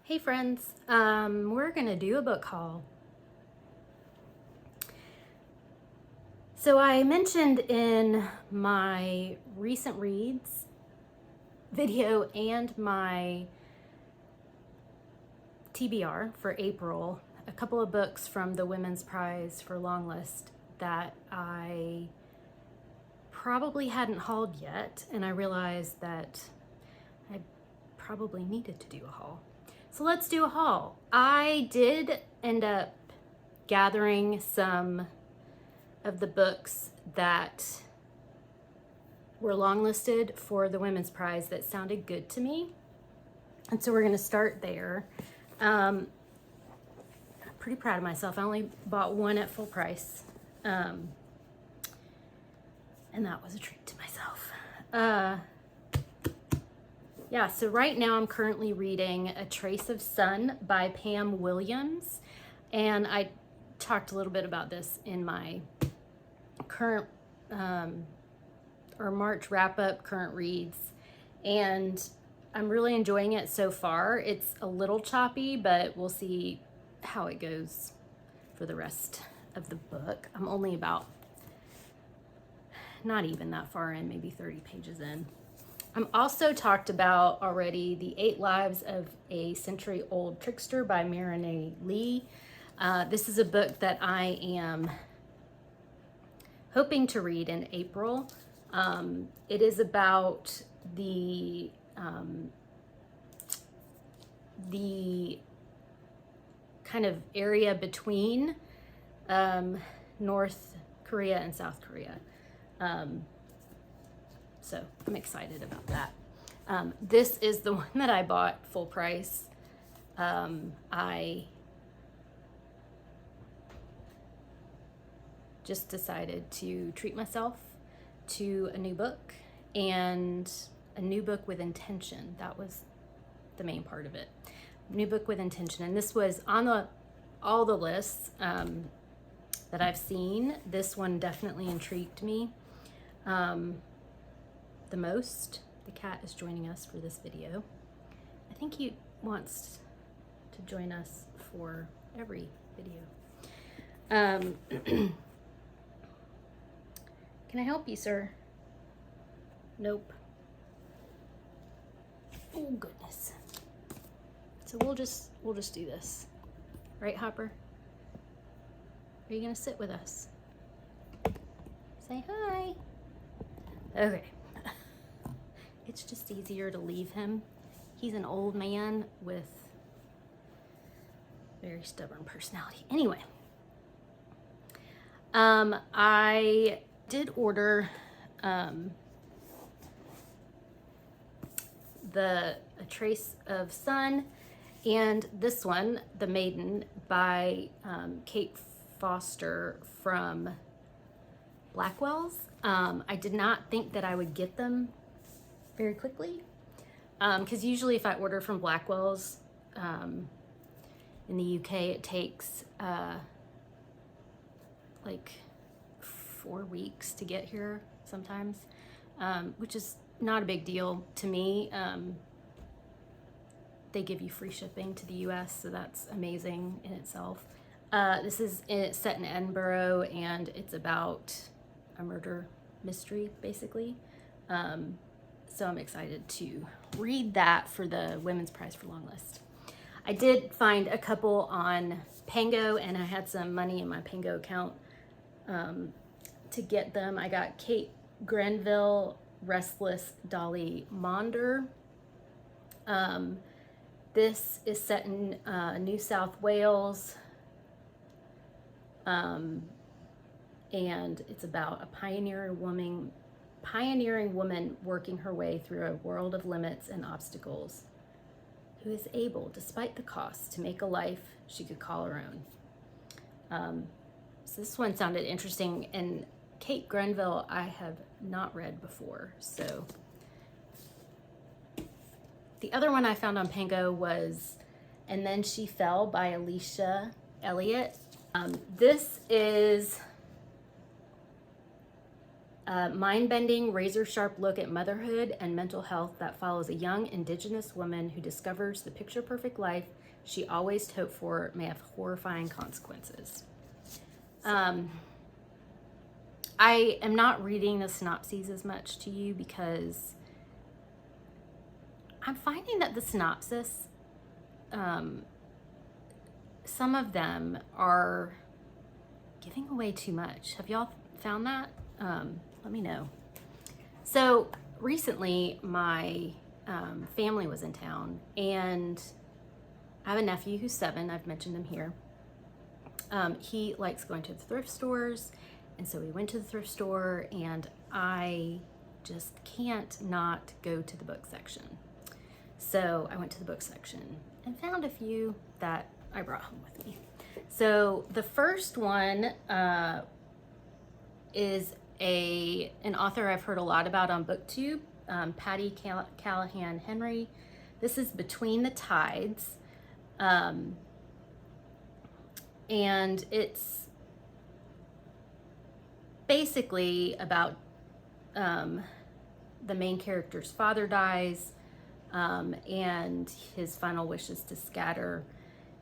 Hey friends, we're gonna do a book haul. So I mentioned in my recent reads video and my TBR for April, a couple of books from the Women's Prize for Longlist that I probably hadn't hauled yet, and I realized that I probably needed to do a haul. So let's do a haul. I did end up gathering some of the books that were longlisted for the Women's Prize that sounded good to me. And so we're gonna start there. I'm pretty proud of myself. I only bought one at full price. And that was a treat to myself. Yeah, so right now I'm currently reading A Trace of Sun by Pam Williams. And I talked a little bit about this in my current or March wrap-up current reads. And I'm really enjoying it so far. It's a little choppy, but we'll see how it goes for the rest of the book. I'm only about, not even that far in, maybe 30 pages in. I'm also talked about already The 8 Lives of a Century-Old Trickster by Marinee Lee. This is a book that I am hoping to read in April. It is about the kind of area between North Korea and South Korea. So I'm excited about that. This is the one that I bought full price. I just decided to treat myself to a new book, and a new book with intention. That was the main part of it. New book with intention. And this was on all the lists that I've seen. This one definitely intrigued me the most. The cat is joining us for this video. I think he wants to join us for every video. Can I help you, sir? Nope. Oh goodness. So we'll just do this. Right, Hopper? Are you gonna sit with us? Say hi. Okay. It's just easier to leave him. He's an old man with very stubborn personality. Anyway. I did order A Trace of Sun, and this one, The Maiden, by Kate Foster from Blackwell's. I did not think that I would get them very quickly, because usually if I order from Blackwell's in the UK, it takes like 4 weeks to get here sometimes, which is not a big deal to me. They give you free shipping to the US, so that's amazing in itself. This is set in Edinburgh, and it's about a murder mystery, basically. So I'm excited to read that for the Women's Prize for Longlist. I did find a couple on Pango, and I had some money in my Pango account to get them. I got Kate Grenville, Restless Dolly Maunder. This is set in New South Wales, and it's about a pioneering woman working her way through a world of limits and obstacles, who is able, despite the cost, to make a life she could call her own. So this one sounded interesting, and Kate Grenville I have not read before. So the other one I found on Pango was And Then She Fell by Alicia Elliott. This is A mind-bending, razor-sharp look at motherhood and mental health that follows a young Indigenous woman who discovers the picture-perfect life she always hoped for may have horrifying consequences. I am not reading the synopses as much to you because I'm finding that the synopsis, some of them are giving away too much. Have y'all found that? Let me know. So recently my family was in town, and I have a nephew who's 7. I've mentioned him here. He likes going to the thrift stores, and so we went to the thrift store, and I just can't not go to the book section. So I went to the book section and found a few that I brought home with me. So the first one is an author I've heard a lot about on BookTube, Patty Callahan Henry. This is Between the Tides. And it's basically about the main character's father dies, and his final wish is to scatter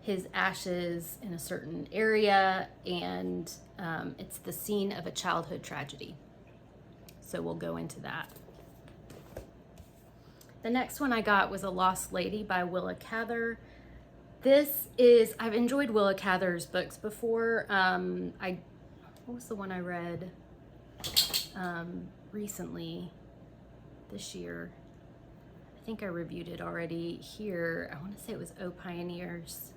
his ashes in a certain area, and it's the scene of a childhood tragedy. So we'll go into that. The next one I got was A Lost Lady by Willa Cather. I've enjoyed Willa Cather's books before. What was the one I read recently this year? I think I reviewed it already here. I want to say it was O Pioneers.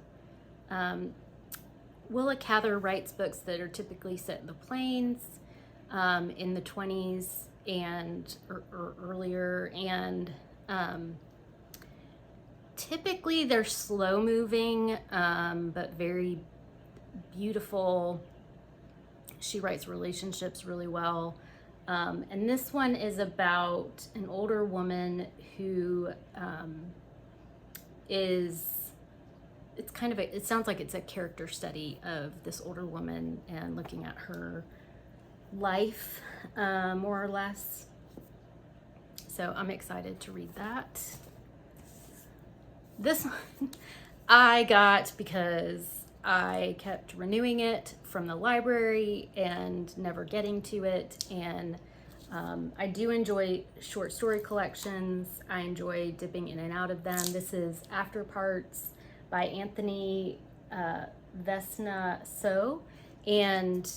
Willa Cather writes books that are typically set in the plains, in the 20s and or earlier, and typically they're slow moving, but very beautiful. She writes relationships really well. And this one is about an older woman who it sounds like it's a character study of this older woman and looking at her life, more or less. So I'm excited to read that. This one I got because I kept renewing it from the library and never getting to it. And I do enjoy short story collections. I enjoy dipping in and out of them. This is After Parts by Anthony Vesna So, and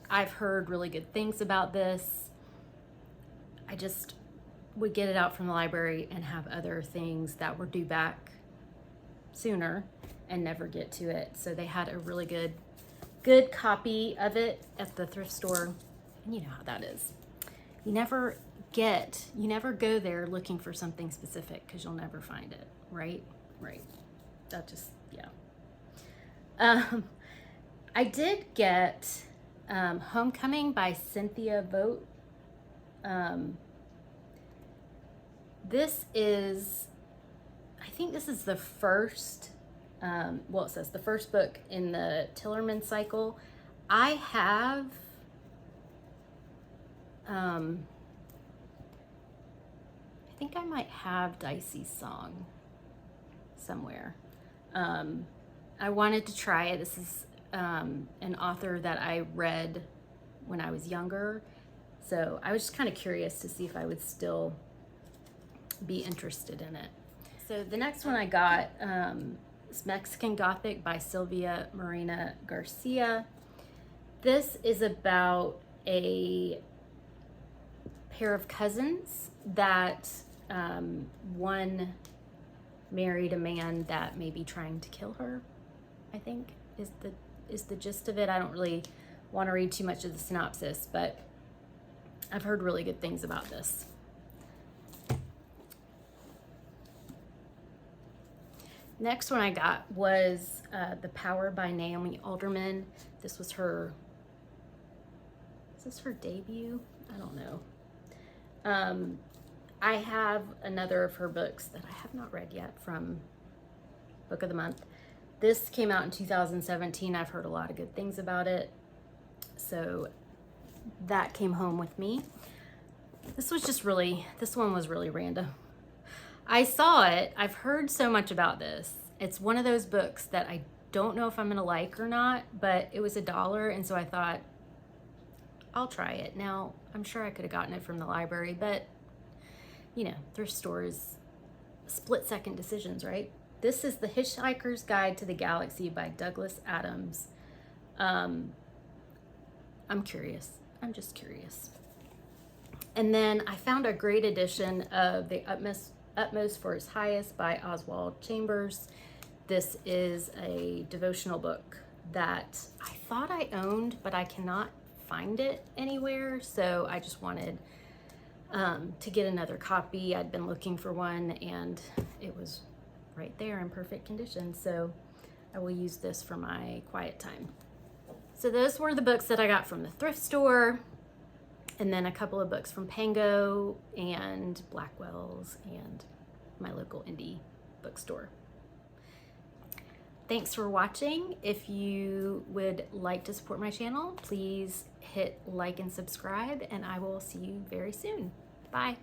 I've heard really good things about this. I just would get it out from the library and have other things that were due back sooner and never get to it. So they had a really good copy of it at the thrift store. And you know how that is. You never go there looking for something specific because you'll never find it, right? Right. That just, yeah. I did get Homecoming by Cynthia Vogt. I think this is the first, it says the first book in the Tillerman cycle. I have, I think I might have Dicey's Song somewhere. I wanted to try it. This is an author that I read when I was younger. So I was just kind of curious to see if I would still be interested in it. So the next one I got is Mexican Gothic by Sylvia Marina Garcia. This is about a pair of cousins that one married a man that may be trying to kill her, I think is the gist of it. I don't really want to read too much of the synopsis, but I've heard really good things about this. Next one I got was The Power by Naomi Alderman. Is this her debut? I don't know. I have another of her books that I have not read yet from Book of the Month. This came out in 2017. I've heard a lot of good things about it. So that came home with me. This one was really random. I saw it, I've heard so much about this. It's one of those books that I don't know if I'm gonna like or not, but it was $1, and so I thought, I'll try it. Now, I'm sure I could have gotten it from the library, but you know, thrift stores, split-second decisions, right? This is The Hitchhiker's Guide to the Galaxy by Douglas Adams. I'm curious. I'm just curious. And then I found a great edition of The Utmost for Its Highest by Oswald Chambers. This is a devotional book that I thought I owned, but I cannot find it anywhere. So I just wanted to get another copy. I'd been looking for one and it was right there in perfect condition. So I will use this for my quiet time. So those were the books that I got from the thrift store, and then a couple of books from Pango and Blackwell's and my local indie bookstore. Thanks for watching. If you would like to support my channel, please hit like and subscribe, and I will see you very soon. Bye.